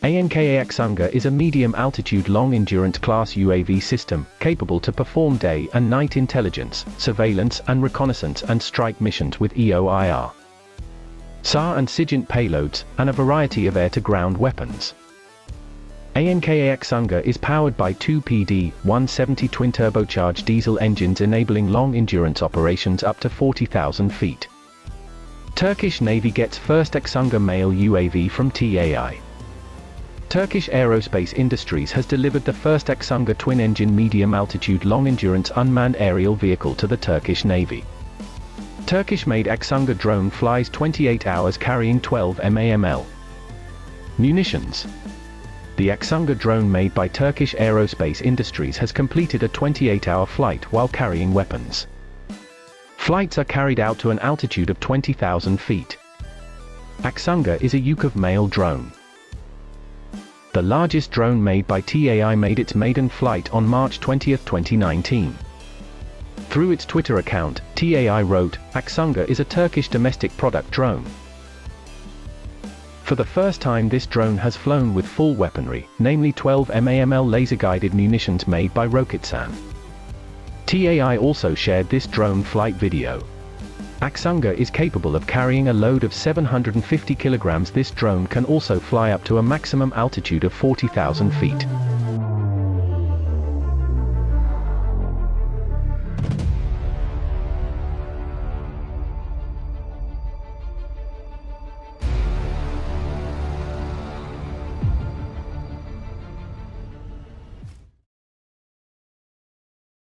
ANKA Aksungur is a medium-altitude long-endurance class UAV system, capable to perform day and night intelligence, surveillance and reconnaissance and strike missions with EOIR, SAR and SIGINT payloads, and a variety of air-to-ground weapons. ANKA Aksungur is powered by two PD-170 twin-turbocharged diesel engines enabling long-endurance operations up to 40,000 feet. Turkish Navy gets first Aksungur MAM-L UAV from TAI. Turkish Aerospace Industries has delivered the first Aksungur twin-engine medium-altitude long-endurance unmanned aerial vehicle to the Turkish Navy. Turkish-made Aksungur drone flies 28 hours carrying 12 MAM-L munitions. The Aksungur drone made by Turkish Aerospace Industries has completed a 28-hour flight while carrying weapons. Flights are carried out to an altitude of 20,000 feet. Aksungur is a Yukov MAM-L drone. The largest drone made by TAI made its maiden flight on March 20, 2019. Through its Twitter account, TAI wrote, "Aksungur is a Turkish domestic product drone. For the first time this drone has flown with full weaponry, namely 12 MAM-L laser-guided munitions made by Roketsan." TAI also shared this drone flight video. Aksungur is capable of carrying a load of 750 kilograms. This drone can also fly up to a maximum altitude of 40,000 feet.